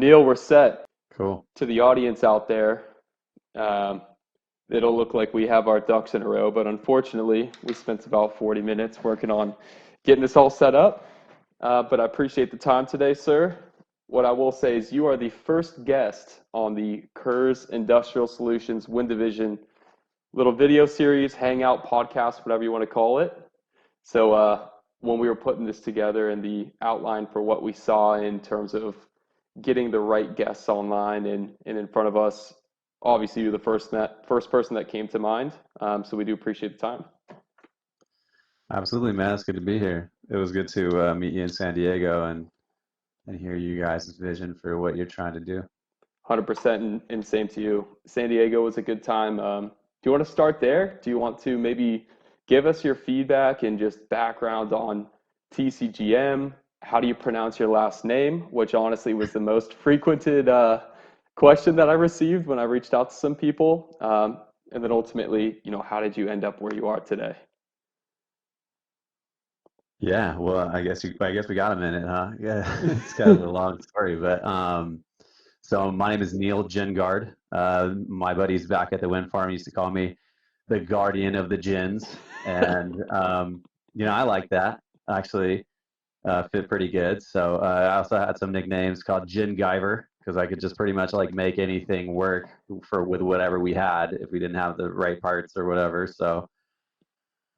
Neal, we're set. Cool. To the audience out there, um, it'll look like we have our ducks in a row, but unfortunately, we spent about 40 minutes working on getting this all set up. But I appreciate the time today, sir. What I will say is you are the first guest on the Kurz Industrial Solutions Wind Division little video series, hangout, podcast, whatever you want to call it. So when we were putting this together and the outline for what we saw in terms of getting the right guests online and in front of us, obviously you're the first person that came to mind. So we do appreciate the time. Absolutely, man. It's good to be here. It was good to meet you in San Diego and hear you guys' vision for what you're trying to do. 100% and same to you. San Diego was a good time. Do you want to start there? Do you want to maybe give us your feedback and just background on TCGM? How do you pronounce your last name? Which honestly was the most frequented question that I received when I reached out to some people. And then ultimately, how did you end up where you are today? Yeah, well, I guess we got a minute, huh? Yeah, it's kind of a long story, but so my name is Neal Gyngard. My buddies back at the wind farm used to call me the guardian of the gins, and I like that actually. Fit pretty good. So I also had some nicknames called Jin-guard because I could just pretty much like make anything work with whatever we had if we didn't have the right parts or whatever. So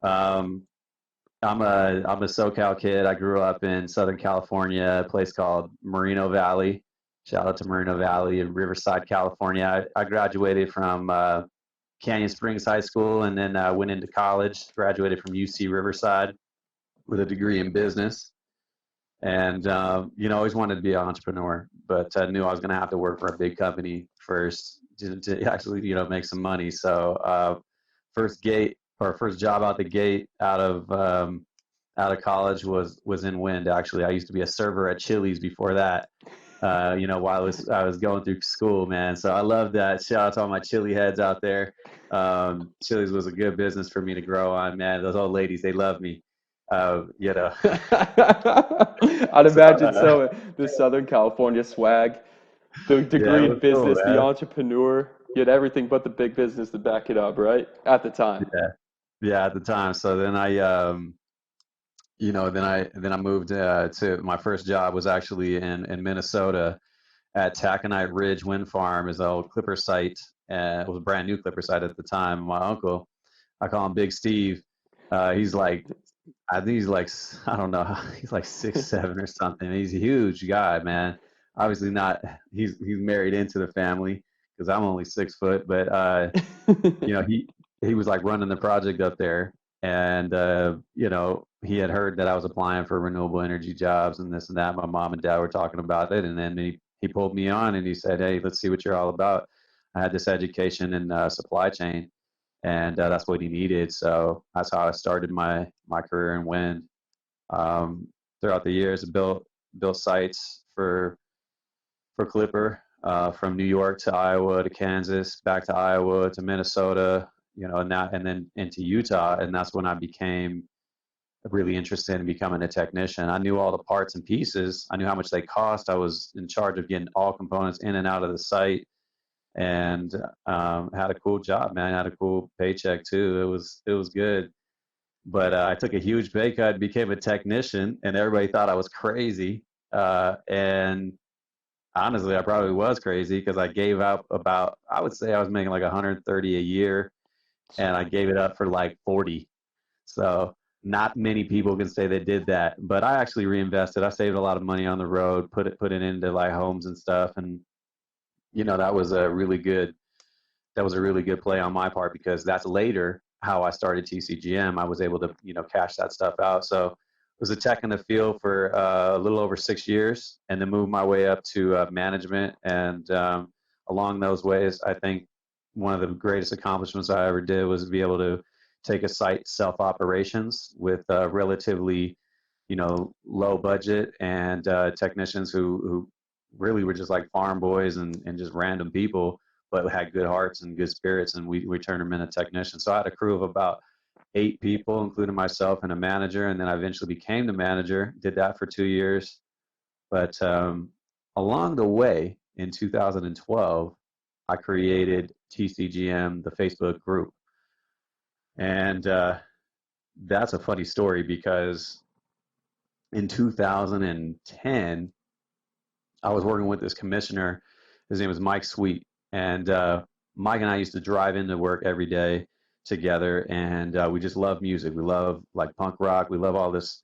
um, I'm a SoCal kid. I grew up in Southern California, a place called Moreno Valley. Shout out to Moreno Valley in Riverside, California. I graduated from Canyon Springs High School and then went into college. Graduated from UC Riverside with a degree in business. And always wanted to be an entrepreneur, but I knew I was going to have to work for a big company first to actually make some money. So first job out the gate out of college was in wind. Actually, I used to be a server at Chili's before that. While I was going through school, man. So I love that. Shout out to all my chili heads out there. Chili's was a good business for me to grow on, man. Those old ladies, they love me. I'd So, imagine so. The Southern California swag, the yeah, degree it in was cool, business, the man. entrepreneur, you had everything but the big business to back it up, right? At the time. Yeah, yeah, at the time. So then then I moved to my first job was actually in Minnesota at Taconite Ridge Wind Farm, is an old clipper site. It was a brand new clipper site at the time. My uncle, I call him Big Steve. He's like, I think he's like, I don't know, he's like 6'7" or something. He's a huge guy, man. Obviously not. He's married into the family because I'm only 6 foot, but you know, he was like running the project up there, and he had heard that I was applying for renewable energy jobs and this and that. My mom and dad were talking about it, and then he pulled me on and he said, "Hey, let's see what you're all about." I had this education in supply chain, and that's what he needed. So that's how I started my career in wind. Um, Throughout the years, I built sites for Clipper, from New York to Iowa to Kansas, back to Iowa to Minnesota, and then into Utah. And that's when I became really interested in becoming a technician. I knew all the parts and pieces. I knew how much they cost. I was in charge of getting all components in and out of the site, and had a cool job, man. I had a cool paycheck too. It was good. But I took a huge pay cut, became a technician, and everybody thought I was crazy. And honestly, I probably was crazy because I gave up I would say I was making like 130 a year, and I gave it up for like 40. So not many people can say they did that, but I actually reinvested. I saved a lot of money on the road, put it into like homes and stuff, and that was a really good play on my part because that's later how I started TCGM. I was able to cash that stuff out. So was a tech in the field for a little over 6 years, and then moved my way up to management. And along those ways, I think one of the greatest accomplishments I ever did was be able to take a site self-operations with relatively, low budget and technicians who really were just like farm boys and just random people, but had good hearts and good spirits, and we turned them into technicians. So I had a crew of about 8 people, including myself and a manager, and then I eventually became the manager. Did that for 2 years, but along the way, in 2012, I created TCGM, the Facebook group. And that's a funny story because in 2010, I was working with this commissioner. His name was Mike Sweet. And Mike and I used to drive into work every day together. And we just love music. We love like punk rock. We love all this,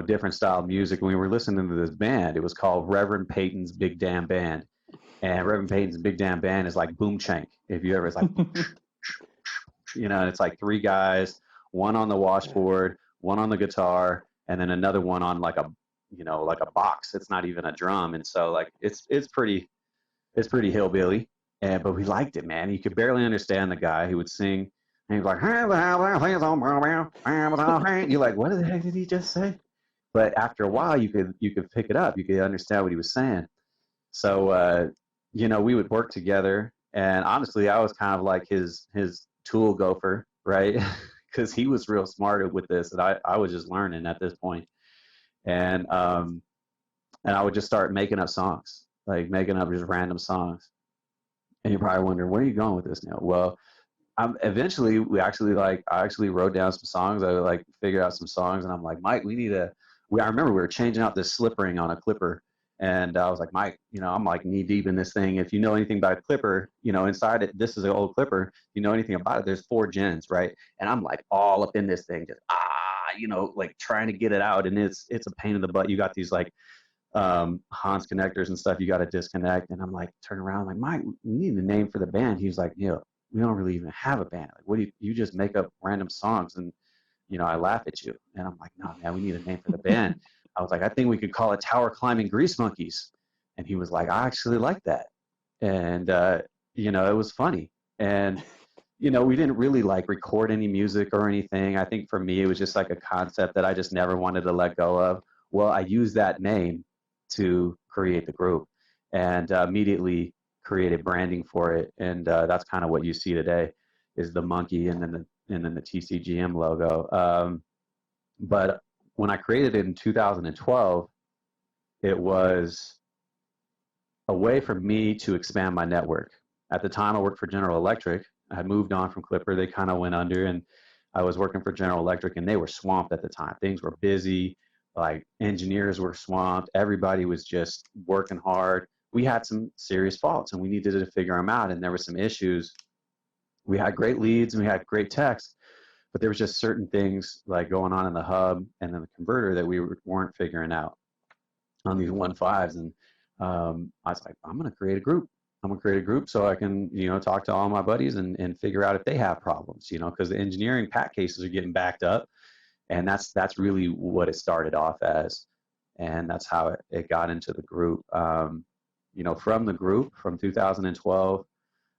different style of music. And we were listening to this band. It was called Reverend Peyton's Big Damn Band. And Reverend Peyton's Big Damn Band is like Boom Chank. If you ever, it's like, and it's like three guys, one on the washboard, one on the guitar, and then another one on like a, like a box. It's not even a drum. And so like, it's pretty hillbilly. But we liked it, man. You could barely understand the guy who would sing. And he was like, you're like, what the heck did he just say? But after a while, you could pick it up. You could understand what he was saying. So, we would work together. And honestly, I was kind of like his tool gopher, right? Because he was real smart with this, and I was just learning at this point. And I would just start making up songs, like making up just random songs. And you're probably wondering, where are you going with this now? Well, eventually I actually wrote down some songs. I would figure out some songs, and I'm like, Mike, I remember we were changing out this slip ring on a clipper. And I was like, Mike, I'm like knee deep in this thing. If you know anything about a clipper, inside it, this is an old clipper. You know anything about it, there's 4 gens, right? And I'm like all up in this thing, just, trying to get it out. And it's a pain in the butt. You got these Hans connectors and stuff you got to disconnect. And I'm like, turn around, I'm like, Mike, we need a name for the band. He's like, we don't really even have a band. Like, what do you just make up random songs? And, I laugh at you. And I'm like, no, man, we need a name for the band. I was like, I think we could call it Tower Climbing Grease Monkeys. And he was like, I actually like that. And, it was funny. And, we didn't really record any music or anything. I think for me, it was just like a concept that I just never wanted to let go of. Well, I used that name to create the group and immediately created branding for it. And that's kind of what you see today is the monkey and then the TCGM logo. But when I created it in 2012, it was a way for me to expand my network. At the time, I worked for General Electric. I had moved on from Clipper. They kind of went under, and I was working for General Electric, and they were swamped at the time. Things were busy. Engineers were swamped. Everybody was just working hard. We had some serious faults, and we needed to figure them out, and there were some issues. We had great leads, and we had great techs, but there was just certain things going on in the hub and then the converter that we weren't figuring out on these 1.5s. And I was like, I'm going to create a group. I'm going to create a group so I can, talk to all my buddies and figure out if they have problems, because the engineering pack cases are getting backed up. And that's really what it started off as. And that's how it got into the group. From the group from 2012,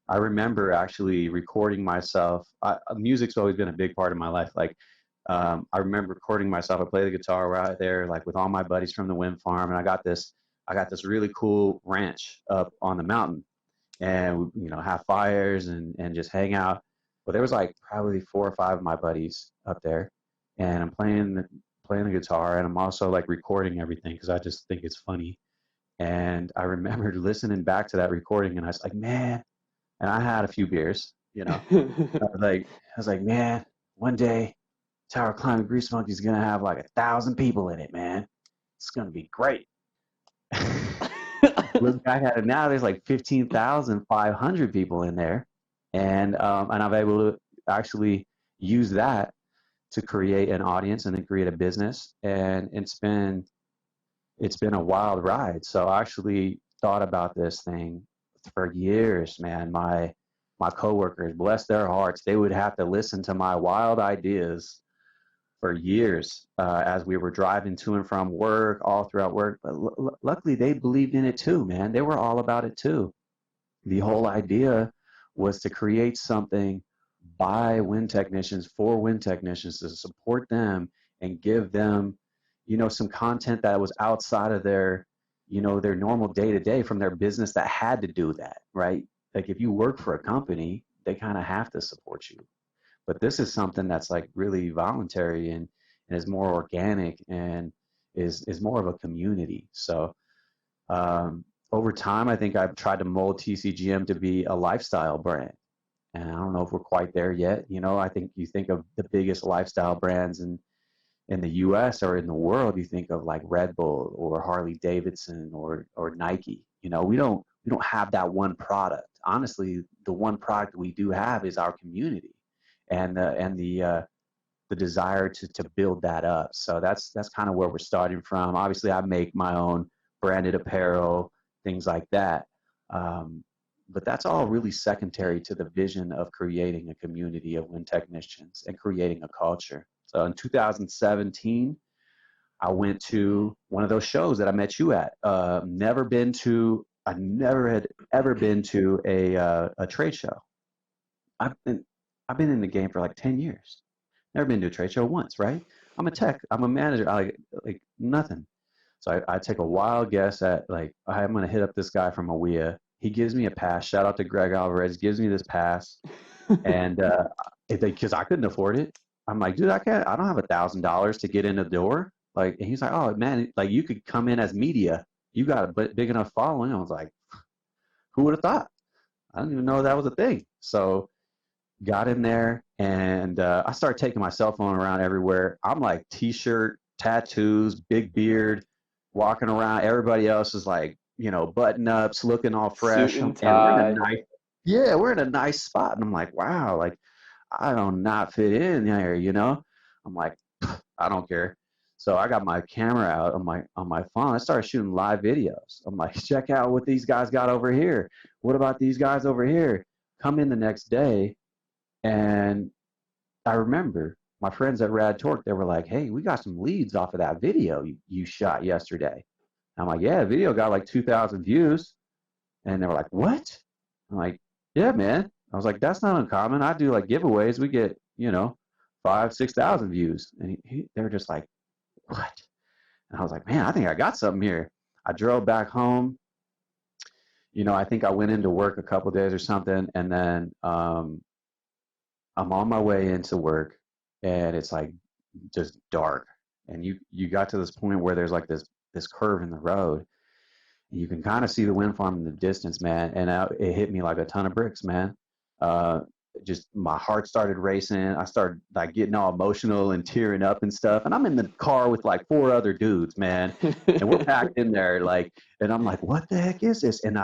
I remember actually recording myself. Music's always been a big part of my life. I remember recording myself. I play the guitar out there, with all my buddies from the wind farm, and I got this really cool ranch up on the mountain, and have fires and just hang out. But there was probably 4 or 5 of my buddies up there, and I'm playing the guitar, and I'm also recording everything because I just think it's funny. And I remember listening back to that recording, and I was like, man. And I had a few beers, I was like, man, one day Tower Climbing Grease Monkey is going to have 1,000 people in it, man. It's going to be great. Look back at it now, there's 15,500 people in there. And I'm able to actually use that to create an audience and then create a business. And it's been a wild ride. So I actually thought about this thing for years, man. My coworkers, bless their hearts, they would have to listen to my wild ideas for years as we were driving to and from work, all throughout work. But luckily, they believed in it too, man. They were all about it too. The whole idea was to create something by wind technicians for wind technicians to support them and give them, some content that was outside of their normal day-to-day from their business that had to do that, right? If you work for a company, they kind of have to support you. But this is something that's really voluntary and is more organic and is more of a community. So over time, I think I've tried to mold TCGM to be a lifestyle brand. And I don't know if we're quite there yet. I think you think of the biggest lifestyle brands in the US or in the world, you think of like Red Bull or Harley Davidson or Nike. We don't have that one product. Honestly, the one product we do have is our community and the desire to build that up. So that's kind of where we're starting from. Obviously, I make my own branded apparel, things like that. But that's all really secondary to the vision of creating a community of wind technicians and creating a culture. So in 2017, I went to one of those shows that I met you at. I never had ever been to a trade show. I've been I've been in the game for like 10 years. Never been to a trade show once, right? I'm a tech. I'm a manager. I like nothing. So I take a wild guess at like I'm gonna hit up this guy from AWIA. He gives me a pass. Shout out to Greg Alvarez. Gives me this pass, and because I couldn't afford it, I'm like, dude, I don't have $1,000 to get in the door. Like, and he's like, oh man, like you could come in as media. You got a big enough following. I was like, who would have thought? I didn't even know that was a thing. So got in there and I started taking my cell phone around everywhere. I'm like t-shirt, tattoos, big beard, walking around. Everybody else is like, button ups, looking all Suit fresh. and And tie. we're in a nice spot. And I'm like, wow, like I don't not fit in here. I'm like, I don't care. So I got my camera out on my phone. I started shooting live videos. I'm like, check out what these guys got over here. What about these guys over here? Come in the next day and I remember my friends at Rad Torque, they were like, hey, we got some leads off of that video you shot yesterday. I'm like, yeah, the video got like 2,000 views. And they were like, what? I'm like, yeah, man. I was like, that's not uncommon. I do like giveaways. We get, 6,000 views. And they were just like, what? And I was like, man, I think I got something here. I drove back home. I think I went into work a couple days or something. And then I'm on my way into work and it's like just dark. And you got to this point where there's like this curve in the road. And you can kind of see the wind farm in the distance, man. And it hit me like a ton of bricks, man. Uh, just my heart started racing. I started like getting all emotional and tearing up and stuff. And I'm in the car with like 4 other dudes, man. And we're packed in there, like, and I'm like, what the heck is this? And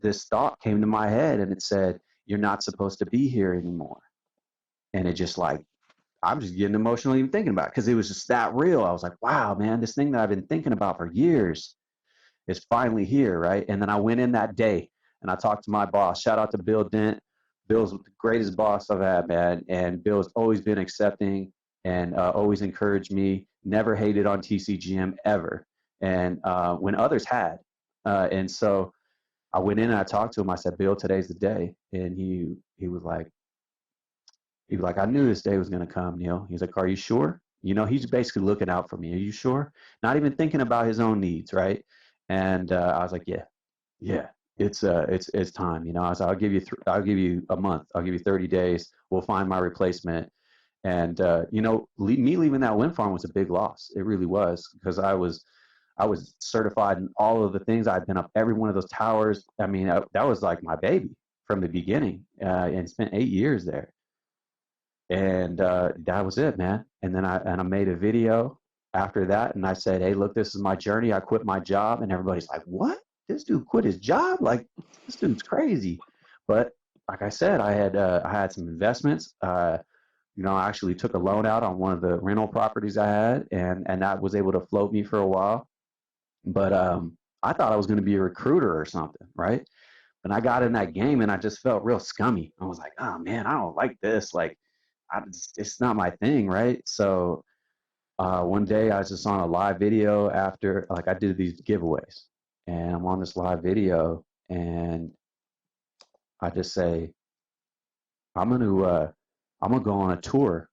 this thought came to my head and it said, you're not supposed to be here anymore. And it just like, I'm just getting emotional even thinking about it because it was just that real. I was like, wow, man, this thing that I've been thinking about for years is finally here, right? And then I went in that day and I talked to my boss. Shout out to Bill Dent. Bill's the greatest boss I've had, man. And Bill's always been accepting and always encouraged me. Never hated on TCGM ever. And when others had. And so I went in and I talked to him. I said, Bill, today's the day. And he was like, I knew this day was going to come, Neal. He's like, are you sure? He's basically looking out for me. Are you sure? Not even thinking about his own needs, right? And I was like, yeah, it's time. I said, I'll give you a month. I'll give you 30 days. We'll find my replacement. And me leaving that wind farm was a big loss. It really was because I was certified in all of the things. I'd been up every one of those towers. I mean, that was like my baby from the beginning, and spent 8 years there. And that was it, man. And then I made a video after that, and I said, hey, look, this is my journey. I quit my job, and everybody's like, what? This dude quit his job? Like, this dude's crazy. But like I said, I had some investments. I actually took a loan out on one of the rental properties I had, and that was able to float me for a while. But I thought I was going to be a recruiter or something, right? And I got in that game, and I just felt real scummy. I was like, oh man, I don't like this. Like, it's not my thing, right? So one day I was just on a live video after, like, I did these giveaways, and I'm on this live video, and I just say, I'm gonna go on a tour,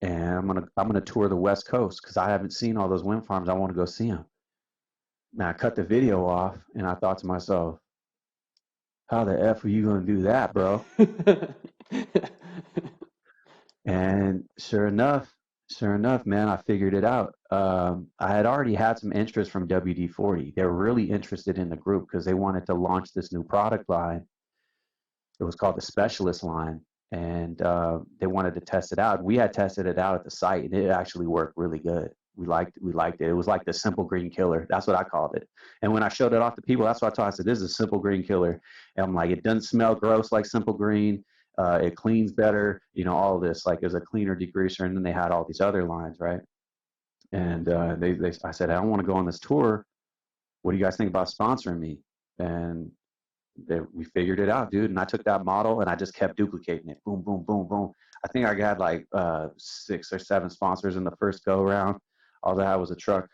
and I'm gonna tour the West Coast because I haven't seen all those wind farms. I want to go see them. Now I cut the video off, and I thought to myself, how the F are you gonna do that, bro? And sure enough, Sure enough, man, I figured it out. I had already had some interest from WD-40. They were really interested in the group because they wanted to launch this new product line. It was called the Specialist line, and they wanted to test it out. We had tested it out at the site, and it actually worked really good. We liked it. It was like the simple green killer. That's what I called it. And when I showed it off to people, that's what I told. I said, "This is a simple green killer." And I'm like, "It doesn't smell gross like simple green. It cleans better. You know, all of this. Like, there's a cleaner degreaser." And then they had all these other lines, right? And I said, "I don't want to go on this tour. What do you guys think about sponsoring me?" And we figured it out, dude. And I took that model and I just kept duplicating it. Boom, boom, boom, boom. I think I got like 6 or 7 sponsors in the first go round. All I had was a truck,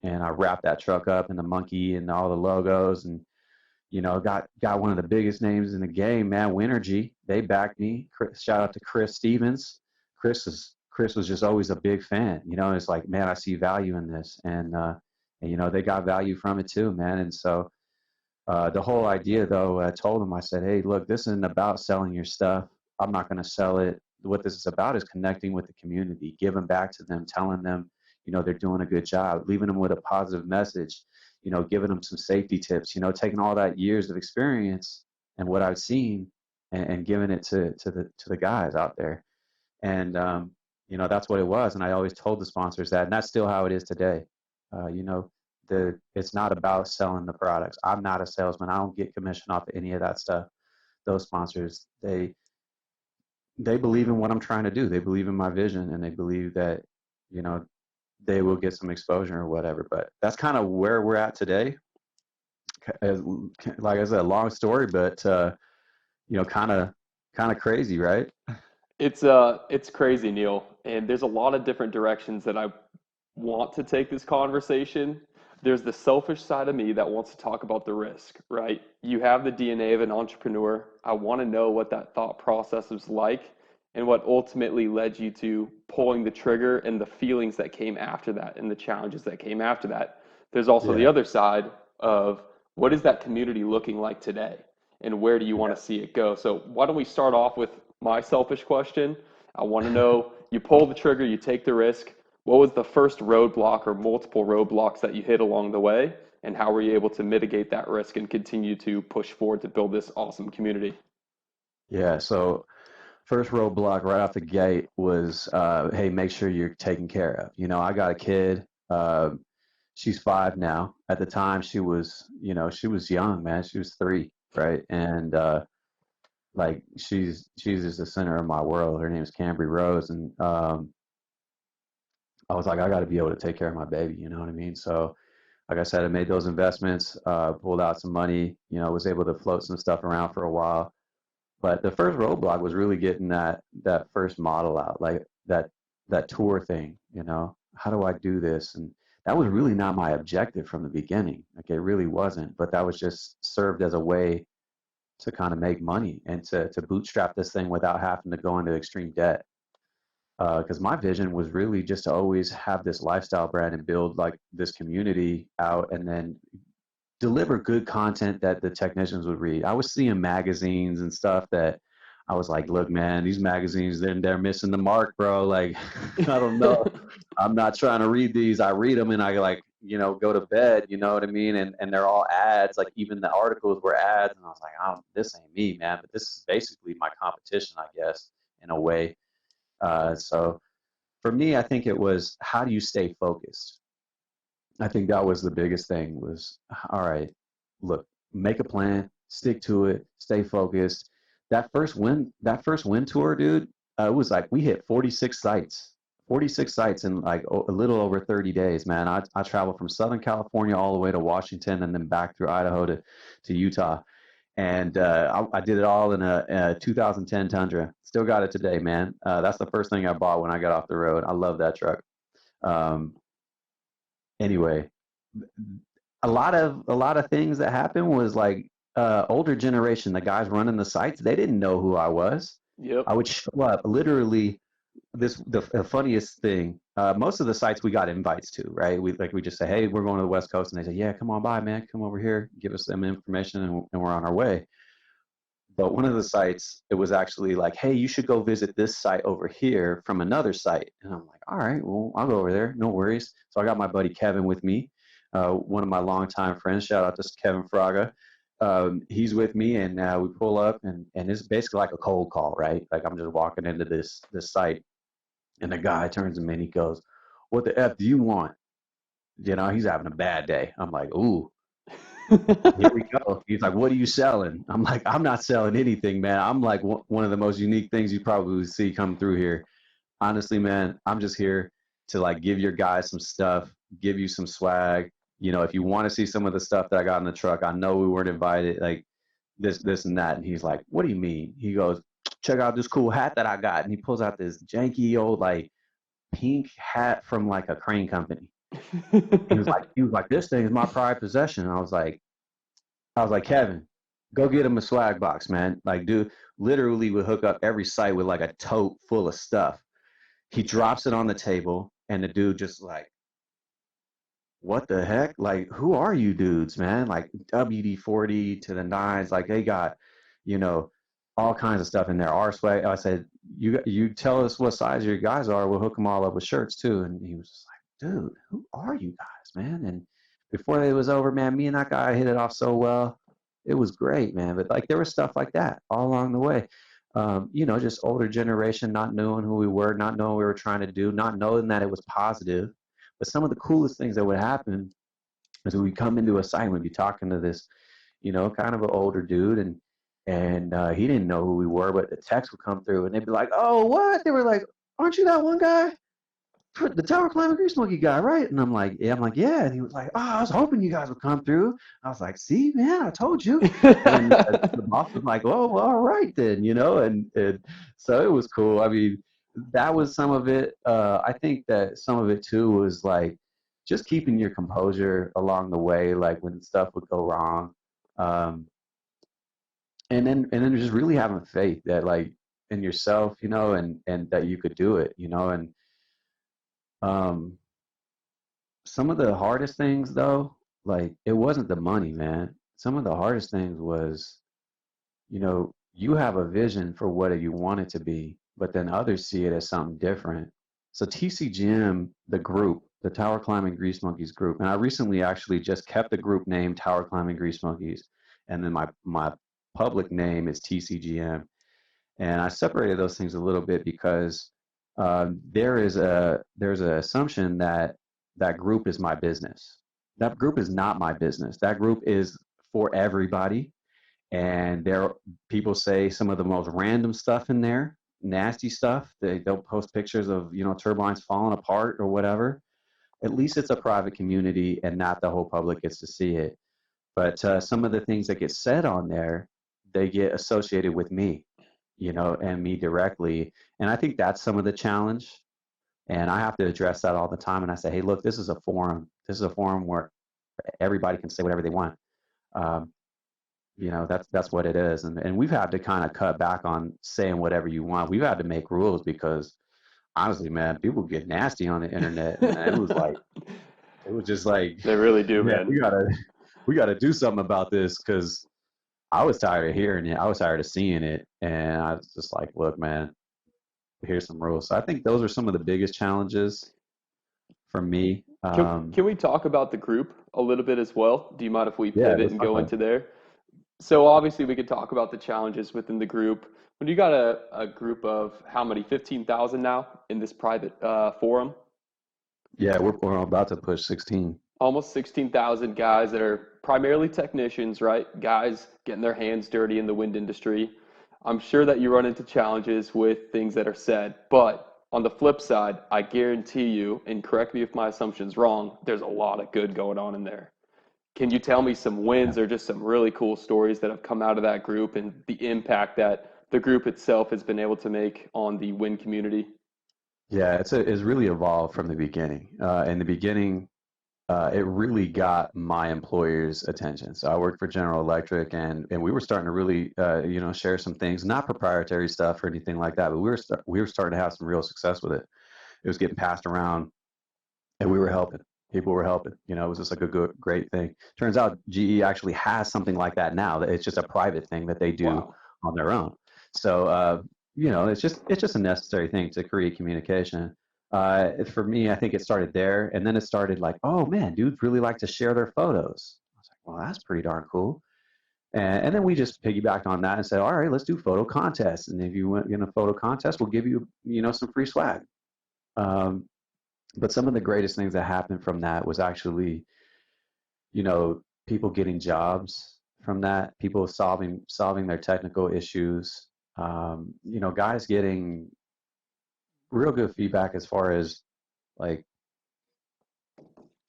and I wrapped that truck up in the monkey and all the logos, and got one of the biggest names in the game, man. Winergy, they backed me. Shout out to Chris Stevens. Chris was just always a big fan. It's like, man, I see value in this, and they got value from it too, man. And so the whole idea, though, I told them, I said, "Hey, look, this isn't about selling your stuff. I'm not going to sell it. What this is about is connecting with the community, giving back to them, telling them, they're doing a good job, leaving them with a positive message, giving them some safety tips, taking all that years of experience and what I've seen and giving it to the guys out there." And, that's what it was. And I always told the sponsors that, and that's still how it is today. Uh, you know, it's not about selling the products. I'm not a salesman. I don't get commission off of any of that stuff. Those sponsors, they believe in what I'm trying to do. They believe in my vision, and they believe that, they will get some exposure or whatever. But that's kind of where we're at today. Like I said, long story, but kind of crazy, right? It's crazy, Neil, and there's a lot of different directions that I want to take this conversation. There's the selfish side of me that wants to talk about the risk, right? You have the DNA of an entrepreneur. I want to know what that thought process was like and what ultimately led you to pulling the trigger and the feelings that came after that and the challenges that came after that. There's also the Yeah. other side of what is that community looking like today and where do you want Yeah. to see it go? So why don't we start off with my selfish question? I want to know, you pull the trigger, you take the risk. What was the first roadblock or multiple roadblocks that you hit along the way? And how were you able to mitigate that risk and continue to push forward to build this awesome community? Yeah. So first roadblock right off the gate was, hey, make sure you're taken care of. I got a kid. She's 5 now. At the time, she was young, man. She was 3, right? And like she's just the center of my world. Her name is Cambry Rose, and I was like, I got to be able to take care of my baby. You know what I mean? So, like I said, I made those investments, pulled out some money. Was able to float some stuff around for a while. But the first roadblock was really getting that first model out, like that tour thing. How do I do this? And that was really not my objective from the beginning. Like, it really wasn't. But that was just served as a way to kind of make money and to bootstrap this thing without having to go into extreme debt. Because my vision was really just to always have this lifestyle brand and build like this community out, and then deliver good content that the technicians would read. I was seeing magazines and stuff that I was like, look, man, these magazines, they're missing the mark, bro. Like, I don't know. I'm not trying to read these. I read them and I like, go to bed, you know what I mean? And they're all ads. Like, even the articles were ads. And I was like, oh, this ain't me, man. But this is basically my competition, I guess, in a way. So for me, I think it was, how do you stay focused? I think that was the biggest thing was, all right, look, make a plan, stick to it, stay focused. That first wind tour, dude, it was like we hit 46 sites in like a little over 30 days, man. I traveled from Southern California all the way to Washington and then back through Idaho to Utah. And I did it all in a 2010 Tundra. Still got it today, man. That's the first thing I bought when I got off the road. I love that truck. Um, anyway, a lot of things that happened was like, older generation, the guys running the sites, they didn't know who I was. Yep. I would show up literally. The funniest thing, most of the sites we got invites to, right? We just say, hey, we're going to the West Coast, and they say, yeah, come on by, man, come over here, give us some information, and we're on our way. But one of the sites, it was actually like, hey, you should go visit this site over here from another site. And I'm like, all right, well, I'll go over there. No worries. So I got my buddy Kevin with me, one of my longtime friends. Shout out to Kevin Fraga. He's with me, and we pull up, and it's basically like a cold call, right? Like I'm just walking into this site, and the guy turns to me and he goes, "What the F do you want?" You know, he's having a bad day. I'm like, "Ooh, here we go." He's like, "What are you selling?" I'm like, "I'm not selling anything, man. I'm like one of the most unique things you probably see come through here. Honestly, man, I'm just here to like give your guys some stuff, give you some swag. You know, if you want to see some of the stuff that I got in the truck, I know we weren't invited, like this, and that." And he's like, "What do you mean?" He goes, "Check out this cool hat that I got." And he pulls out this janky old like pink hat from like a crane company. He was like, "This thing is my prized possession." And I was like, "Kevin, go get him a swag box, man." Like, dude, literally would hook up every site with like a tote full of stuff. He drops it on the table, and the dude just like, "What the heck? Like, who are you dudes, man?" Like WD-40 to the nines. Like they got, you know, all kinds of stuff in there. Our swag. I said, "You tell us what size your guys are. We'll hook them all up with shirts too." And he was just like, "Dude, who are you guys, man?" And before it was over, man, me and that guy hit it off so well. It was great, man. But like there was stuff like that all along the way. You know, just older generation, not knowing who we were, not knowing what we were trying to do, not knowing that it was positive. But some of the coolest things that would happen is when we come into a site, we'd be talking to this, you know, kind of an older dude, and he didn't know who we were, but the text would come through, and they'd be like, "Oh, what?" They were like, "Aren't you that one guy? The tower climbing grease monkey guy, right?" And I'm like, "Yeah." I'm like, "Yeah." And he was like, "Oh, I was hoping you guys would come through." I was like, "See, man, I told you." And the boss was like, "Oh, well, all right then," you know. And so it was cool. I mean, that was some of it. I think that some of it too was like just keeping your composure along the way, like when stuff would go wrong, um, and then just really having faith that like in yourself, you know, and that you could do it, you know. And um, some of the hardest things though, like it wasn't the money, man. Some of the hardest things was, you know, you have a vision for what you want it to be, but then others see it as something different. So TCGM, the group, the Tower Climbing Grease Monkeys group, and I recently actually just kept the group name Tower Climbing Grease Monkeys, and then my public name is TCGM, and I separated those things a little bit because there's a assumption that that group is my business. That group is not my business. That group is for everybody, and there people say some of the most random stuff in there, nasty stuff. They'll post pictures of, you know, turbines falling apart or whatever. At least it's a private community and not the whole public gets to see it. But some of the things that get said on there, they get associated with me, you know, and me directly. And I think that's some of the challenge. And I have to address that all the time. And I say, hey, look, this is a forum. This is a forum where everybody can say whatever they want. Um, you know, that's what it is. And we've had to kind of cut back on saying whatever you want. We've had to make rules because honestly, man, people get nasty on the internet. And it was just like, They really do, yeah, man. we gotta do something about this because I was tired of hearing it. I was tired of seeing it. And I was just like, look, man, here's some rules. So I think those are some of the biggest challenges for me. Can we talk about the group a little bit as well? Do you mind if we Yeah, pivot let's and talk go about it. into there? So obviously we could talk about the challenges within the group. When you got a group of how many, 15,000 now in this private forum? Yeah, we're about to push 16. Almost 16,000 guys that are primarily technicians, right? Guys getting their hands dirty in the wind industry. I'm sure that you run into challenges with things that are said, but on the flip side, I guarantee you, and correct me if my assumption's wrong, there's a lot of good going on in there. Can you tell me some Yeah. wins or just some really cool stories that have come out of that group and the impact that the group itself has been able to make on the wind community? Yeah, it's really evolved from the beginning. In the beginning, it really got my employer's attention. So I worked for General Electric, and we were starting to really, you know, share some things, not proprietary stuff or anything like that, but we were starting to have some real success with it. It was getting passed around, and we were helping. People were helping. You know, it was just like a good, great thing. Turns out GE actually has something like that now. That it's just a private thing that they do Wow. on their own. So, you know, it's just a necessary thing to create communication. For me, I think it started there, and then it started like, oh man, dudes really like to share their photos. I was like, well, that's pretty darn cool. And then we just piggybacked on that and said, all right, let's do photo contests. And if you win in a photo contest, we'll give you, some free swag. Um, but some of the greatest things that happened from that was actually, people getting jobs from that, people solving their technical issues. Guys getting real good feedback as far as like,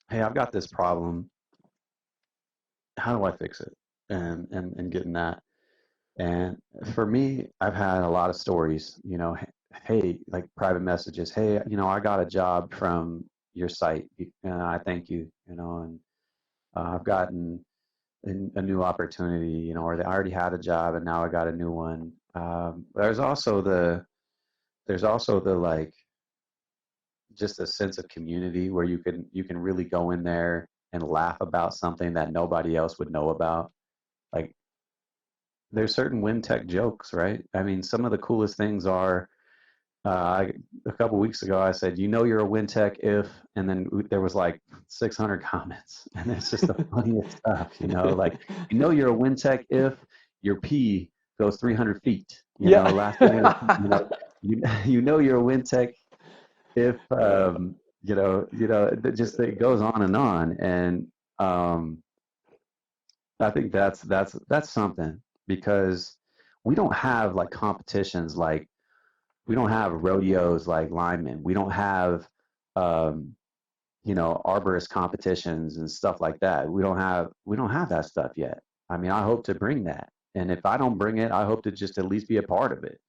hey, I've got this problem. How do I fix it? And getting that. And for me, I've had a lot of stories, hey, like private messages, hey, I got a job from your site and I thank you, and I've gotten a new opportunity, or I already had a job and now I got a new one. There's also the like, just a sense of community where you can really go in there and laugh about something that nobody else would know about. Like, there's certain wind tech jokes, right? I mean, some of the coolest things are, a couple weeks ago, I said, you're a wind tech if, and then there was like 600 comments, and it's just the funniest stuff, like, you're a wind tech if your pee goes 300 feet, Yeah. last thing, you're a wind tech if, it goes on and on. And I think that's something, because we don't have like competitions, like we don't have rodeos like linemen. We don't have, arborist competitions and stuff like that. We don't have that stuff yet. I mean, I hope to bring that. And if I don't bring it, I hope to just at least be a part of it.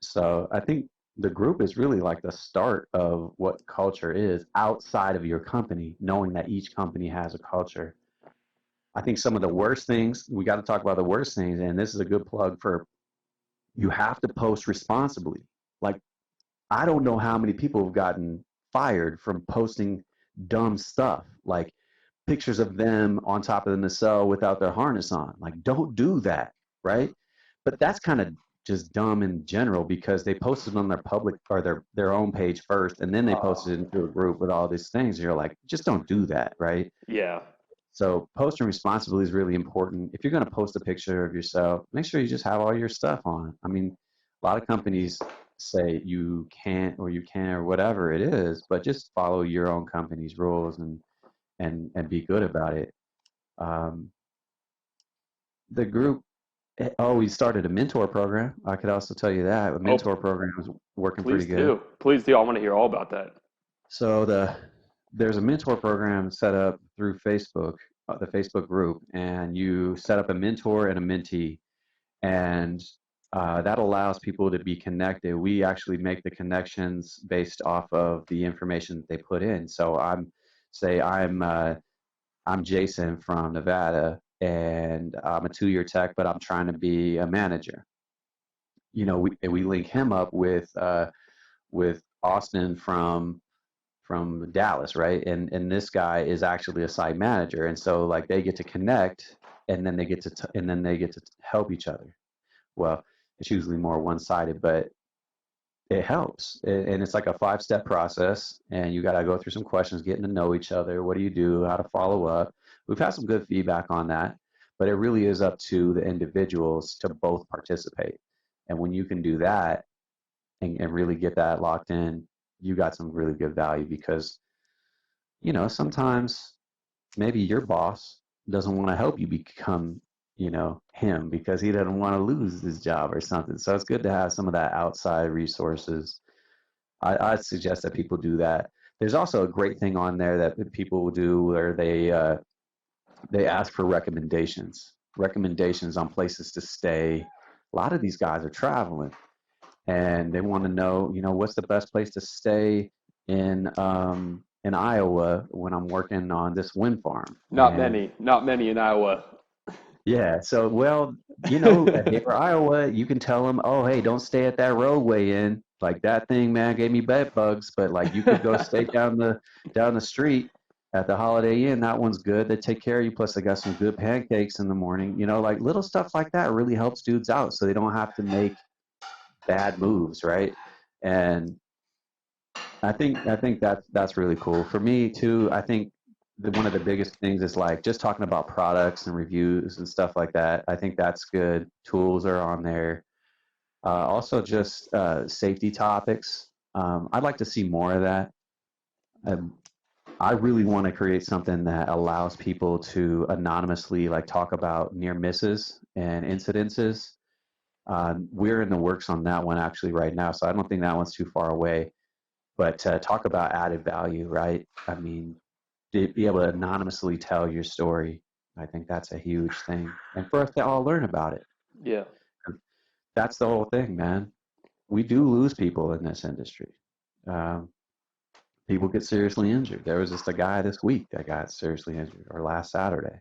So I think the group is really like the start of what culture is outside of your company, knowing that each company has a culture. I think some of the worst things, we got to talk about the worst things, and this is a good plug for, you have to post responsibly. Like, I don't know how many people have gotten fired from posting dumb stuff, like pictures of them on top of the nacelle without their harness on. Like, don't do that, right? But that's kind of just dumb in general, because they posted on their public or their own page first, and then they posted it into a group with all these things. You're like, just don't do that, right? Yeah. So posting responsibly is really important. If you're going to post a picture of yourself, make sure you just have all your stuff on. I mean, a lot of companies say you can't or you can or whatever it is, but just follow your own company's rules and be good about it. Um, the group, we started a mentor program. I could also tell you that a mentor program is working pretty good. Please do. I want to hear all about that. So there's a mentor program set up through Facebook, the Facebook group, and you set up a mentor and a mentee, and that allows people to be connected. We actually make the connections based off of the information that they put in. So I'm Jason from Nevada, and I'm a 2-year tech, but I'm trying to be a manager. We link him up with Austin from Dallas, right? And this guy is actually a site manager, and so like they get to connect, and then they get to help each other. Well, it's usually more one-sided, but it helps, and it's like a 5-step process, and you got to go through some questions, getting to know each other. What do you do? How to follow up? We've had some good feedback on that, but it really is up to the individuals to both participate. And when you can do that and really get that locked in, you got some really good value, because sometimes maybe your boss doesn't want to help you become him, because he doesn't want to lose his job or something. So it's good to have some of that outside resources. I suggest that people do that. There's also a great thing on there that people will do where they ask for recommendations on places to stay. A lot of these guys are traveling, and they want to know, what's the best place to stay in Iowa when I'm working on this wind farm. Not many in Iowa. Yeah. So, well, if you're Iowa, you can tell them, oh, hey, don't stay at that roadway inn. Like, that thing, man, gave me bed bugs. But like, you could go stay down the street at the Holiday Inn. That one's good. They take care of you. Plus, they got some good pancakes in the morning. Like little stuff like that really helps dudes out, so they don't have to make bad moves, right? And I think that's really cool. For me too, I think one of the biggest things is like just talking about products and reviews and stuff like that. I think that's good. Tools are on there. Also, just safety topics. I'd like to see more of that. Um, I really want to create something that allows people to anonymously like talk about near misses and incidences. We're in the works on that one actually right now, so I don't think that one's too far away. But talk about added value, right? I mean, to be able to anonymously tell your story, I think that's a huge thing. And for us to all learn about it. Yeah. That's the whole thing, man. We do lose people in this industry. Um, People get seriously injured. There was just a guy this week that got seriously injured, or last Saturday.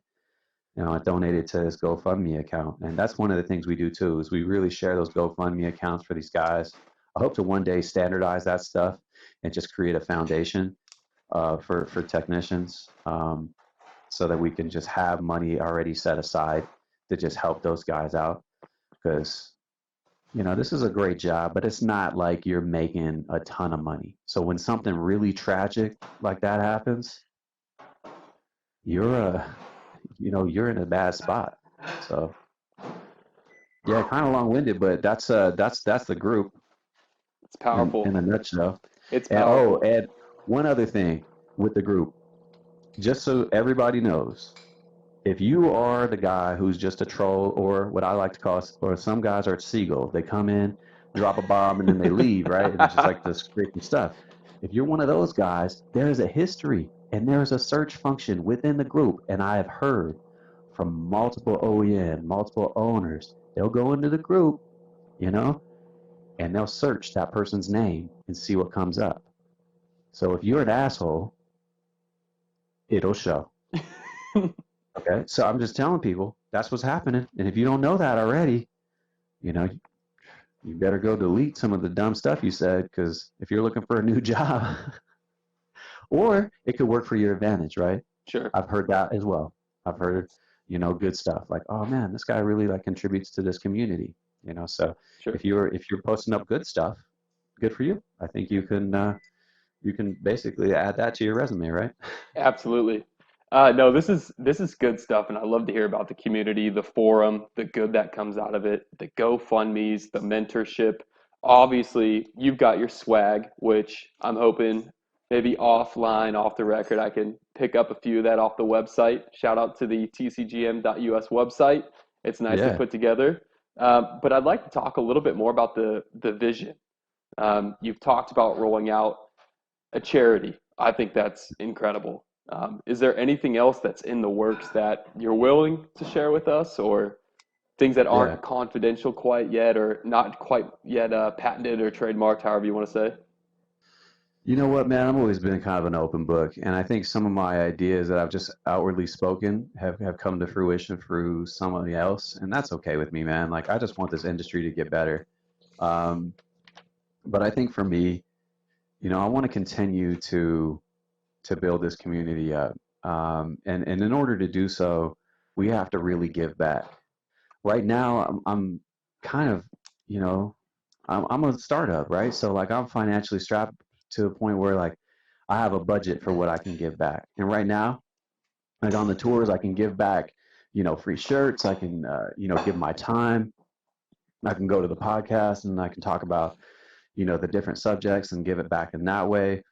I donated to his GoFundMe account, and that's one of the things we do too. Is we really share those GoFundMe accounts for these guys. I hope to one day standardize that stuff and just create a foundation for technicians, so that we can just have money already set aside to just help those guys out. Because this is a great job, but it's not like you're making a ton of money. So when something really tragic like that happens, you're you're in a bad spot. So yeah, kind of long-winded, but that's the group It's powerful. in a nutshell. It's And oh, powerful. and one other thing with the group, just so everybody knows, if you are the guy who's just a troll, or what I like to call, or some guys are seagulls, they come in, drop a bomb, and then they leave, right? And it's just like this creepy stuff. If you're one of those guys, there is a history and there's a search function within the group. And I have heard from multiple OEM, multiple owners, they'll go into the group, you know, and they'll search that person's name and see what comes up. So if you're an asshole, it'll show. Okay, so I'm just telling people that's what's happening. And if you don't know that already, you know, you better go delete some of the dumb stuff you said, because if you're looking for a new job, or it could work for your advantage, right? Sure. I've heard that as well. I've heard, good stuff like, oh man, this guy really like contributes to this community, So Sure. if you're posting up good stuff, good for you. I think you can basically add that to your resume, right? Absolutely. No, this is good stuff, and I love to hear about the community, the forum, the good that comes out of it, the GoFundMe's, the mentorship. Obviously, you've got your swag, which I'm hoping maybe offline, off the record, I can pick up a few of that off the website. Shout out to the tcgm.us website. It's nicely Yeah, put together. But I'd like to talk a little bit more about the vision. You've talked about rolling out a charity. I think that's incredible. Is there anything else that's in the works that you're willing to share with us, or things that yeah. aren't confidential quite yet, or not quite yet patented or trademarked, however you want to say? You know what, man? I've always been kind of an open book, and I think some of my ideas that I've just outwardly spoken have come to fruition through somebody else, and that's okay with me, man. Like I just want this industry to get better. Um, but I think for me, I want to continue to build this community up, and in order to do so, we have to really give back. Right now, I'm kind of, you know, I'm a startup, right? So like I'm financially strapped to a point where like I have a budget for what I can give back. And right now, like on the tours, I can give back, free shirts. I can, give my time. I can go to the podcast and I can talk about, the different subjects and give it back in that way.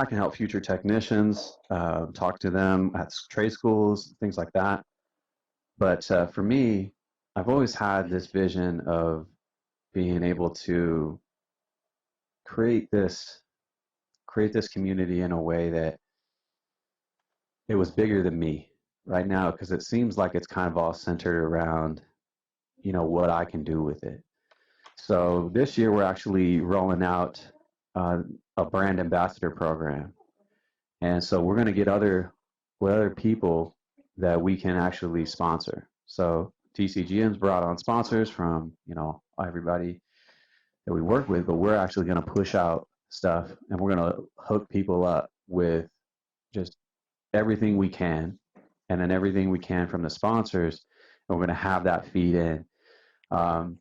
I can help future technicians, talk to them at trade schools, things like that. But for me, I've always had this vision of being able to create this create this community in a way that it was bigger than me right now, because it seems like it's kind of all centered around what I can do with it. So this year we're actually rolling out uh, a brand ambassador program, and so we're going to get other people that we can actually sponsor. So TCGM's brought on sponsors from everybody that we work with, but we're actually going to push out stuff, and we're going to hook people up with just everything we can, and then everything we can from the sponsors, and we're going to have that feed in. Um,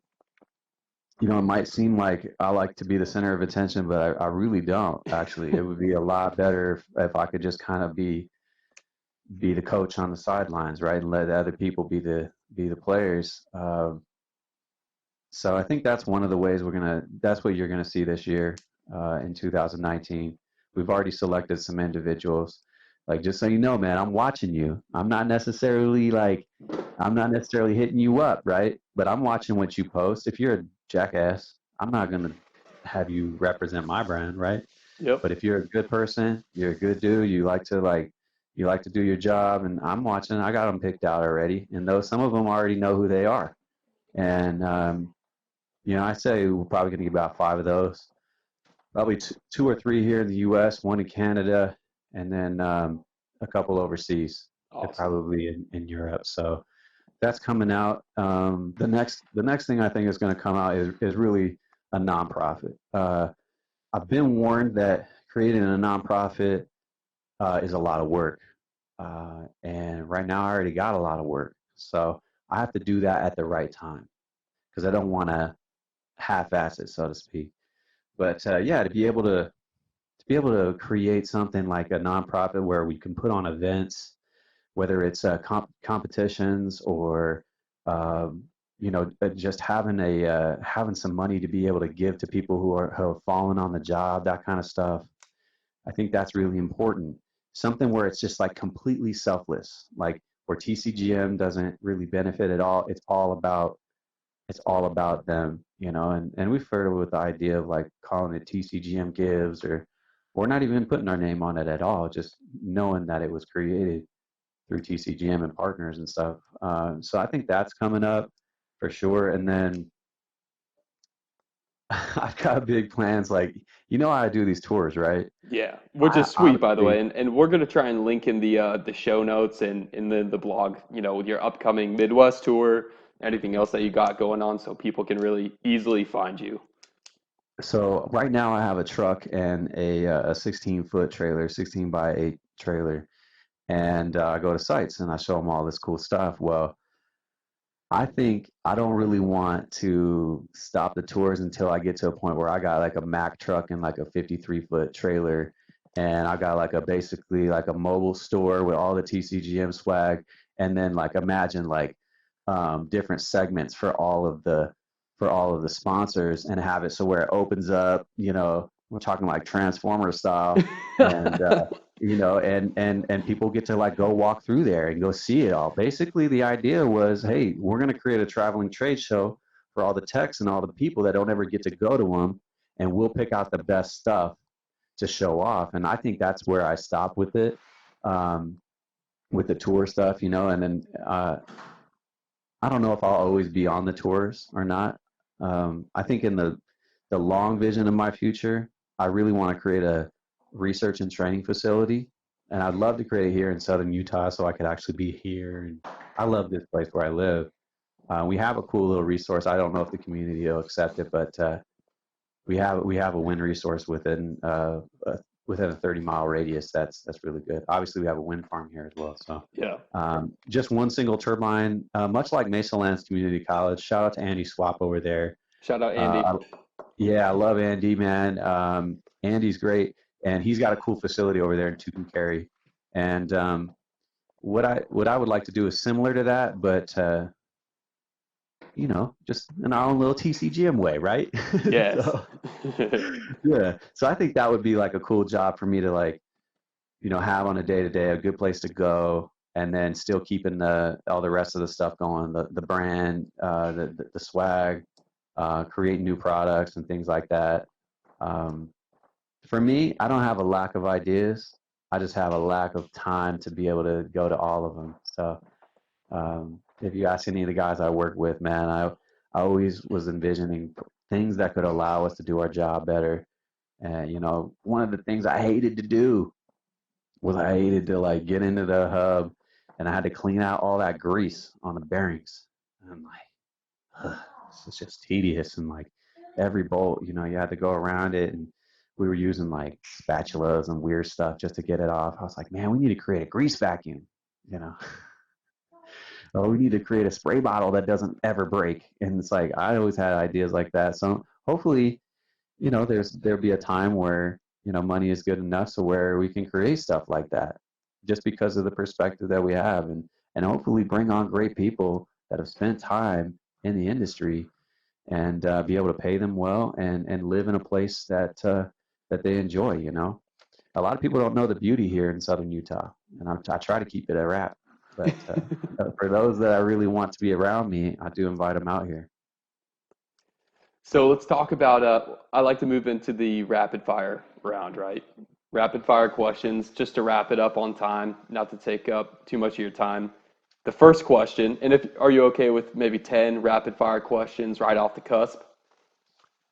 You know, it might seem like I like to be the center of attention, but I really don't actually. It would be a lot better if I could just kind of be the coach on the sidelines, right, and let other people be the players. So I think that's one of the ways that's what you're gonna see this year in 2019. We've already selected some individuals. Like, just so you know, man, I'm watching you. I'm not necessarily hitting you up, right? But I'm watching what you post. If you're a jackass, I'm not gonna have you represent my brand, right? Yep. But if you're a good person, you're a good dude, you like to do your job, and I'm watching. I got them picked out already, and though some of them already know who they are. And you know, I say we're probably going to get about 5 of those. Probably two or three here in the U.S., one in Canada, and then a couple overseas, and Awesome. probably in Europe. So that's coming out. The next thing I think is going to come out is really a nonprofit. I've been warned that creating a nonprofit is a lot of work, and right now I already got a lot of work, so I have to do that at the right time because I don't want to half-ass it, so to speak. But yeah, to be able to create something like a nonprofit where we can put on events, whether it's competitions or um, just having some money to be able to give to people who have fallen on the job, that kind of stuff. I think that's really important. Something where it's just like completely selfless, like where TCGM doesn't really benefit at all. It's all about them, and we've heard with the idea of like calling it TCGM Gives, or not even putting our name on it at all, just knowing that it was created through TCGM and partners and stuff. So I think that's coming up for sure. And then I've got big plans. Like, how I do these tours, right? Yeah, which I is sweet, by the honestly, way, and we're gonna try and link in the show notes and in the blog, with your upcoming Midwest tour, anything else that you got going on, so people can really easily find you. so right now I have a truck and a 16-foot trailer, 16 by 8 trailer, and I go to sites and I show them all this cool stuff. Well, I think I don't really want to stop the tours until I get to a point where I got like a Mack truck and like a 53-foot trailer, and I got like basically like a mobile store with all the TCGM swag, and then like imagine like different segments for all of the sponsors, and have it so where it opens up. We're talking like Transformer style, and and people get to like go walk through there and go see it all. Basically, the idea was, hey, we're going to create a traveling trade show for all the techs and all the people that don't ever get to go to them, and we'll pick out the best stuff to show off. And I think that's where I stop with it, um, with the tour stuff, and then I don't know if I'll always be on the tours or not. I think in the long vision of my future, I really want to create a research and training facility, and I'd love to create it here in southern Utah so I could actually be here. And I love this place where I live. We have a cool little resource. I don't know if the community will accept it, but we have a wind resource within a 30-mile radius. That's really good. Obviously, we have a wind farm here as well. So Yeah, just one single turbine, much like Mesa Lands Community College. Shout out to Andy Swap over there. shout out Andy. Uh, yeah, I love Andy, man. Andy's great, and he's got a cool facility over there in Tucumcari. And what I would like to do is similar to that, but just in our own little TCGM way, right? Yes. So yeah, so I think that would be like a cool job for me to like, have on a day to day, a good place to go, and then still keeping all the rest of the stuff going, the brand, the swag, create new products and things like that. Um, for me, I don't have a lack of ideas. I just have a lack of time to be able to go to all of them. So if you ask any of the guys I work with, man, I always was envisioning things that could allow us to do our job better. And one of the things I hated to do was I hated to like get into the hub, and I had to clean out all that grease on the bearings. And I'm like, ugh, this is just tedious. And like every bolt, you had to go around it, and we were using like spatulas and weird stuff just to get it off. I was like, man, we need to create a grease vacuum, you know. oh, we need to create a spray bottle that doesn't ever break. And it's like, I always had ideas like that. So hopefully, there'll be a time where, money is good enough so where we can create stuff like that just because of the perspective that we have, and hopefully bring on great people that have spent time in the industry, and be able to pay them well, and live in a place that they enjoy. A lot of people don't know the beauty here in southern Utah, and I try to keep it a wrap. But for those that I really want to be around me, I do invite them out here. So let's talk about, I like to move into the rapid fire round, right? Rapid fire questions, just to wrap it up on time, not to take up too much of your time. The first question, and are you okay with maybe 10 rapid fire questions right off the cusp?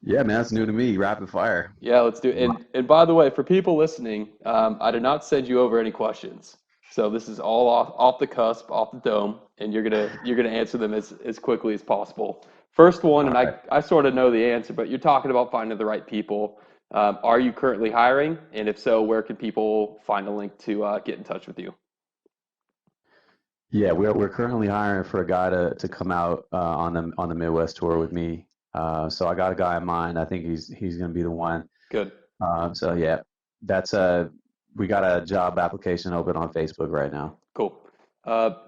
Yeah, man, that's new to me. Rapid fire. Yeah, let's do it. And by the way, for people listening, I did not send you over any questions. So this is all off the cusp, off the dome, and you're gonna answer them as quickly as possible. First one, All and right. I sort of know the answer, but you're talking about finding the right people. Are you currently hiring? And if so, where can people find a link to get in touch with you? Yeah, we're currently hiring for a guy to come out on the Midwest tour with me. So I got a guy in mind. I think he's going to be the one. Good. So yeah, that's we got a job application open on Facebook right now. Cool.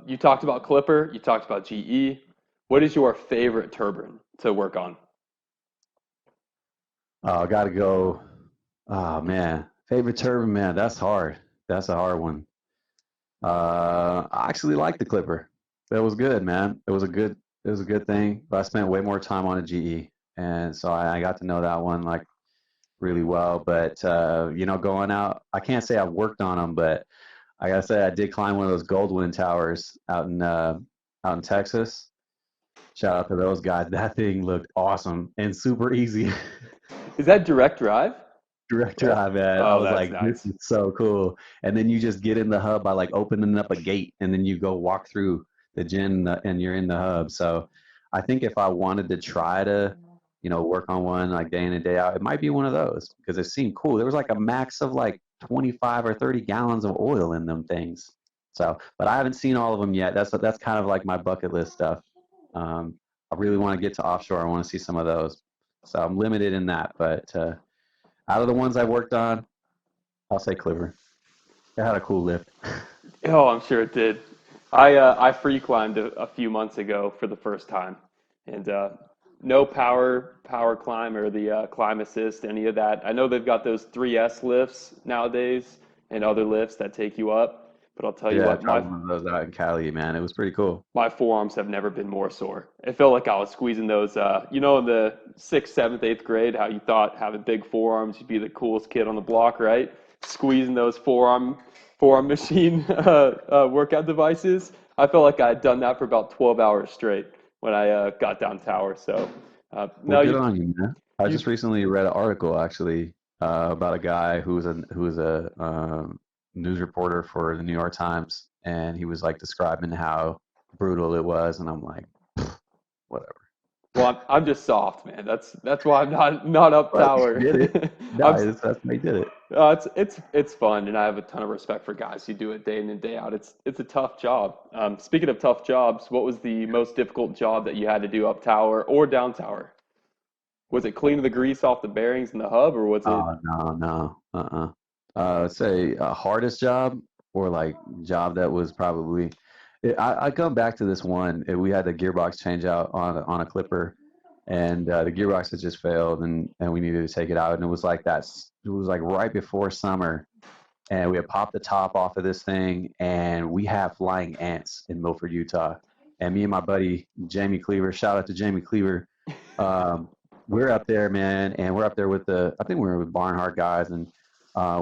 You talked about Clipper. You talked about GE. What is your favorite turbine to work on? I got to go. Oh man, favorite turbine, man. That's hard. That's a hard one. I actually like the Clipper. That was good, man. It was a good thing. But I spent way more time on a GE, and so I got to know that one like really well. But going out, I can't say I've worked on them, but I gotta say I did climb one of those Gold Wind towers out in Texas. Shout out to those guys. That thing looked awesome and super easy. Is that direct drive? Direct Yeah. drive, man. I Oh, was that's like, this nice. is so cool. And then you just get in the hub by like opening up a gate, and then you go walk through the gym, and you're in the hub. So I think if I wanted to try to, work on one like day in and day out, it might be one of those because it seemed cool. There was like a max of like 25 or 30 gallons of oil in them things. So, but I haven't seen all of them yet. That's kind of like my bucket list stuff. I really want to get to offshore. I want to see some of those. So I'm limited in that, but out of the ones I worked on, I'll say Clipper. It had a cool lift. Oh, I'm sure it did. I free climbed a few months ago for the first time, and no power climb or the climb assist, any of that. I know they've got those 3S lifts nowadays and other lifts that take you up, but I'll tell you Yeah, I what, tried one of those out in Cali, man. It was pretty cool. my forearms have never been more sore. It felt like I was squeezing those, in the sixth, seventh, eighth grade, how you thought having big forearms, you'd be the coolest kid on the block, right? Squeezing those forearm machine workout devices. I felt like I had done that for about 12 hours straight when I got down tower. So, Well, no, good on you, man. I you, just recently read an article actually about a guy who was a news reporter for the New York Times, and he was like describing how brutal it was, and I'm like, whatever. well, I'm just soft, man. That's why I'm not up But tower. did it? I'm No, that's they did it. it's fun, and I have a ton of respect for guys who do it day in and day out. It's a tough job. Speaking of tough jobs, what was the most difficult job that you had to do up tower or down tower? Was it cleaning the grease off the bearings in the hub, or was it? Oh no, no, say hardest job or like job that was probably. I come back to this one. We had the gearbox change out on a Clipper, and the gearbox had just failed, and we needed to take it out. And it was like that. It was like right before summer, and we had popped the top off of this thing, and we have flying ants in Milford, Utah. And me and my buddy Jamie Cleaver, shout out to Jamie Cleaver, um, we're up there, man, and we're up there with I think we were with Barnhart guys, and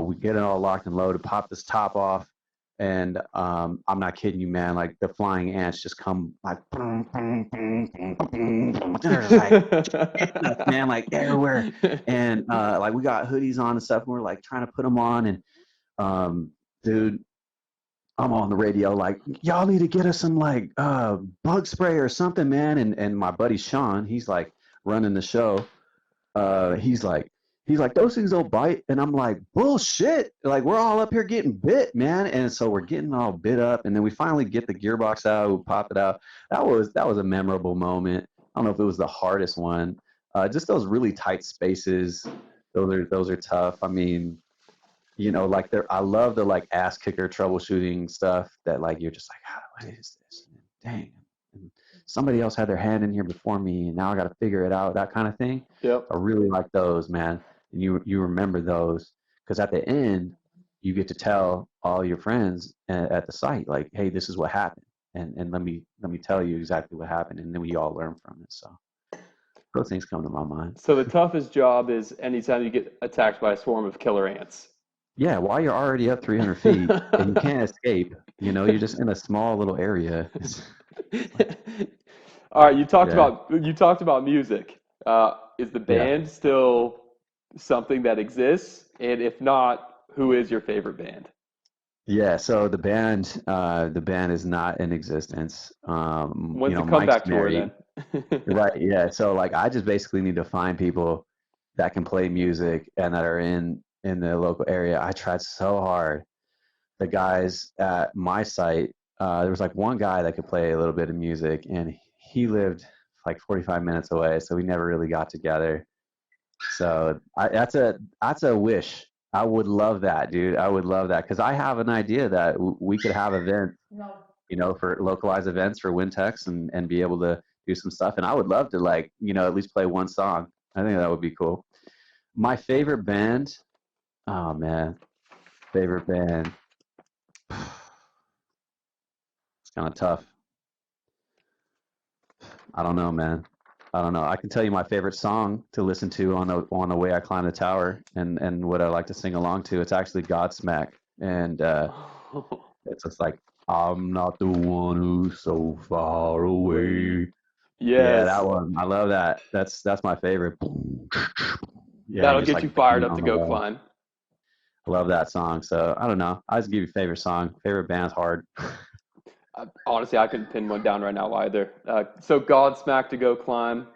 we get it all locked and loaded, pop this top off, and I'm not kidding you, man. Like the flying ants just come like, boom, boom, boom, boom, boom, boom. They're just like, hitting us, man, like everywhere, and like we got hoodies on and stuff, and we're like trying to put them on, and dude, I'm on the radio like, y'all need to get us some like bug spray or something, man. And my buddy Sean, he's like running the show. He's like, he's like, those things don't bite. And I'm like, bullshit. Like, we're all up here getting bit, man. And so we're getting all bit up. And then we finally get the gearbox out, we pop it out. That was a memorable moment. I don't know if it was the hardest one. Just those really tight spaces. Those are tough. I mean, like I love the like ass kicker troubleshooting stuff that like you're just like, what is this? Dang. And somebody else had their hand in here before me and now I got to figure it out, that kind of thing. Yep. I really like those, man. And you remember those because at the end you get to tell all your friends at the site like, hey, this is what happened, and let me tell you exactly what happened, and then we all learn from it. So those things come to my mind. So the toughest job is anytime you get attacked by a swarm of killer ants. Yeah, while you're already up 300 feet and you can't escape, you're just in a small little area. All right, Yeah, you talked about music. Is the yeah. band still something that exists? And if not, who is your favorite band? Yeah, so the band is not in existence. When's the Mike's comeback tour then? married. Right, yeah. So like I just basically need to find people that can play music and that are in the local area. I tried so hard. The guys at my site, there was like one guy that could play a little bit of music, and he lived like 45 minutes away, so we never really got together. So that's a wish. I would love that, dude. I would love that because I have an idea that we could have events, for localized events for Wintex and be able to do some stuff. And I would love to like, at least play one song. I think that would be cool. My favorite band, oh man, favorite band. It's kind of tough. I don't know, man. I don't know. I can tell you my favorite song to listen to on the way I climb the tower, and what I like to sing along to. It's actually Godsmack, and it's just like I'm not the one who's so far away. Yeah, that Yes, one. I love that. That's my favorite. Yeah, that'll just get like you fired banging up on to the go wall. climb. I love that song. So I don't know. I just give you favorite song. Favorite band's hard. Honestly, I couldn't pin one down right now either. So Godsmack to go climb.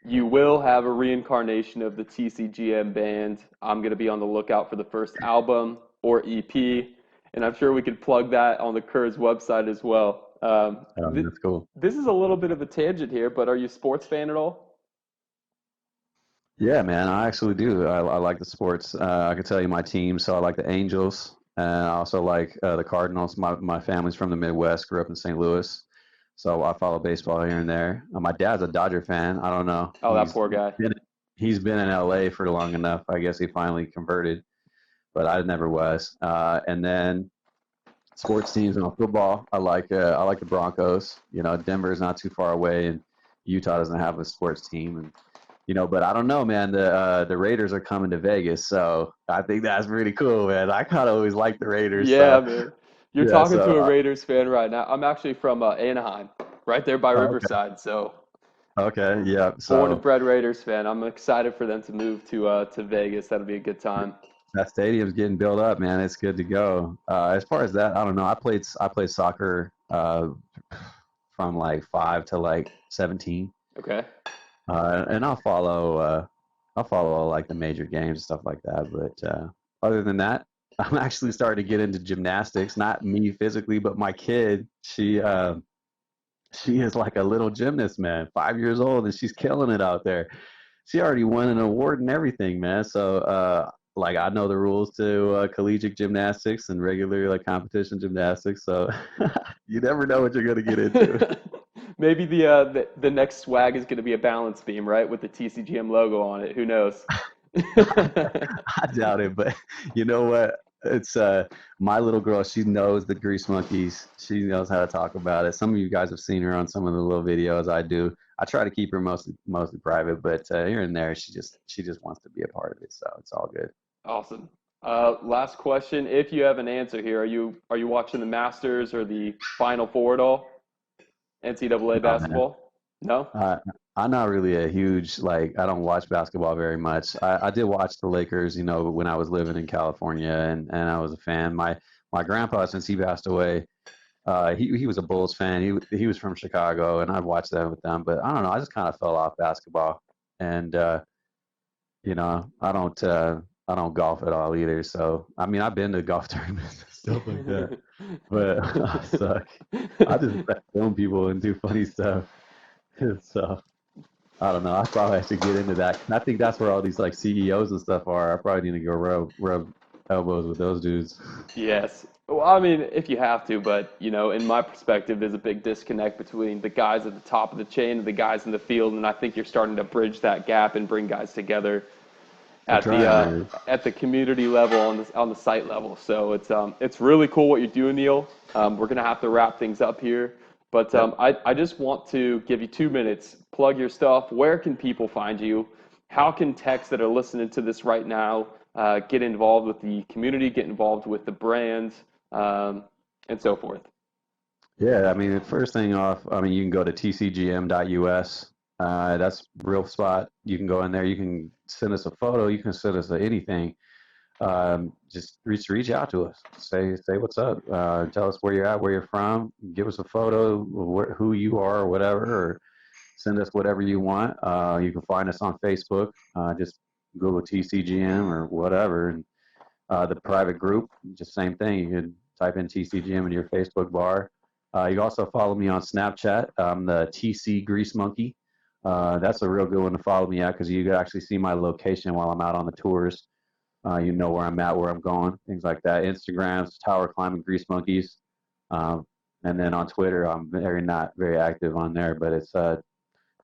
You will have a reincarnation of the TCGM band. I'm going to be on the lookout for the first album or EP, and I'm sure we could plug that on the Kurz website as well. That's cool. This is a little bit of a tangent here, but are you a sports fan at all? Yeah, man, I actually do. I like the sports. I can tell you my team. So I like the Angels, and I also like the Cardinals. My family's from the Midwest. Grew up in St. Louis, so I follow baseball here and there. My dad's a Dodger fan. I don't know. Oh, that poor guy. Been he's been in LA for long enough. I guess he finally converted, but I never was. And then sports teams and football. I like the Broncos. Denver's not too far away, and Utah doesn't have a sports team, and but I don't know, man. The Raiders are coming to Vegas, so I think that's pretty cool, man. I kind of always like the Raiders, Yeah, so man. You're yeah. talking So to a Raiders fan right now. I'm actually from Anaheim, right there by okay, Riverside. So okay, yeah. born and So bred Raiders fan. I'm excited for them to move to Vegas. That'll be a good time. that stadium's getting built up, man. It's good to go. As far as that, I don't know. I played soccer from like 5 to like 17, Okay. and I'll follow like the major games and stuff like that. But other than that, I'm actually starting to get into gymnastics. Not me physically, but my kid. She is like a little gymnast, man. 5 years old, and she's killing it out there. She already won an award and everything, man. So like I know the rules to collegiate gymnastics and regular like competition gymnastics. So you never know what you're gonna get into. Maybe the next swag is going to be a balance beam, right, with the TCGM logo on it. Who knows? I doubt it, but you know what? It's my little girl. She knows the Grease Monkeys. She knows how to talk about it. Some of you guys have seen her on some of the little videos I do. I try to keep her mostly private, but here and there, she just wants to be a part of it. So it's all good. Awesome. Last question. If you have an answer here, are you watching the Masters or the Final Four at all? NCAA No, man. basketball? No? Uh, I'm not really a huge like. I don't watch basketball very much. I did watch the Lakers, when I was living in California, and I was a fan. My grandpa, since he passed away, he was a Bulls fan. He was from Chicago, and I'd watch that with them. But I don't know. I just kind of fell off basketball, and I don't golf at all either. So I mean, I've been to golf tournaments and stuff like that, but I suck. I just like film people and do funny stuff. So I don't know. I probably should get into that. I think that's where all these like CEOs and stuff are. I probably need to go rub elbows with those dudes. Yes. Well, I mean, if you have to, but in my perspective, there's a big disconnect between the guys at the top of the chain and the guys in the field, and I think you're starting to bridge that gap and bring guys together I'm at trying, man. the community level on the site level. So it's really cool what you're doing, Neil. We're gonna have to wrap things up here, but Yep. I just want to give you 2 minutes, plug your stuff. Where can people find you? How can techs that are listening to this right now get involved with the community, get involved with the brand, and so forth? Yeah, I mean, the first thing off, I mean, you can go to tcgm.us. That's real spot. You can go in there. You can send us a photo. You can send us anything. Just reach out to us. Say what's up. Tell us where you're at, where you're from. Give us a photo, who you are, or whatever, or send us whatever you want. You can find us on Facebook. Just Google TCGM or whatever, and the private group, just same thing. You can type in TCGM in your Facebook bar. You can also follow me on Snapchat. I'm the TC Grease Monkey. That's a real good one to follow me at because you can actually see my location while I'm out on the tours. You know where I'm at, where I'm going, things like that. Instagram's Tower Climbing Grease Monkeys. Um, and then on Twitter, I'm not very active on there, but I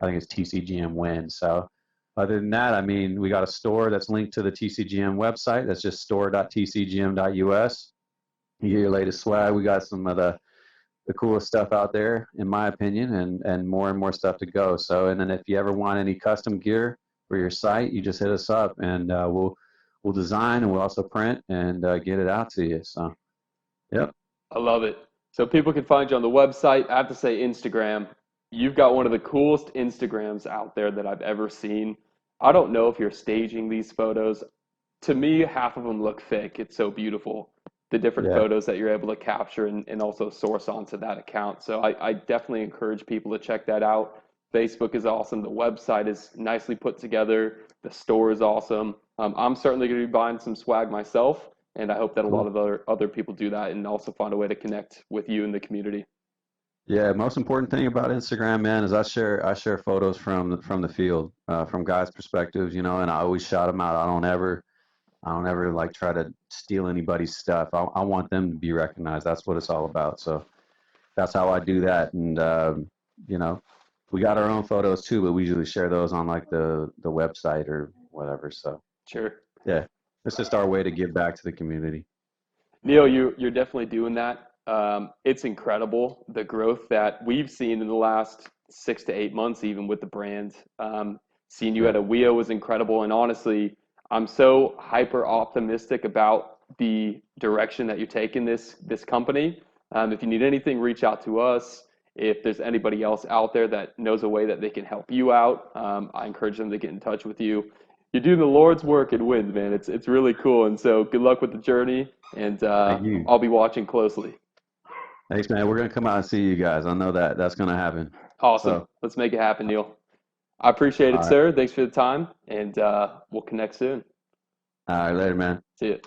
think it's TCGM Win. So other than that, I mean, we got a store that's linked to the TCGM website. That's just store.tcgm.us. You get your latest swag. We got some of the coolest stuff out there, in my opinion, and more stuff to go. So, and then if you ever want any custom gear for your site, you just hit us up, and we'll design and we'll also print and get it out to you. So, yep. I love it. So people can find you on the website. I have to say Instagram. You've got one of the coolest Instagrams out there that I've ever seen. I don't know if you're staging these photos. To me, half of them look fake. It's so beautiful. The different Yeah. photos that you're able to capture and also source onto that account. So I definitely encourage people to check that out. Facebook is awesome. The website is nicely put together. The store is awesome. I'm certainly going to be buying some swag myself, and I hope that a lot Cool. of other people do that and also find a way to connect with you in the community. Yeah, most important thing about Instagram, man, is I share photos from the field, from guys' perspectives, and I always shout them out. I don't ever like try to steal anybody's stuff. I want them to be recognized. That's what it's all about. So that's how I do that. And you know, we got our own photos too, but we usually share those on like the website or whatever. So Sure. yeah, it's just our way to give back to the community. Neil, you're definitely doing that. It's incredible the growth that we've seen in the last 6 to 8 months, even with the brand. Seeing you Yeah, at a WIO was incredible, and honestly, I'm so hyper optimistic about the direction that you're taking this company. If you need anything, reach out to us. If there's anybody else out there that knows a way that they can help you out, I encourage them to get in touch with you. You're doing the Lord's work in wind, man. It's really cool, and so good luck with the journey, and thank you. I'll be watching closely. Thanks, man. We're gonna come out and see you guys. I know that's gonna happen. Awesome. So, Let's make it happen, Neil. I appreciate all it, right, sir. Thanks for the time, and we'll connect soon. all right, later, man. See you.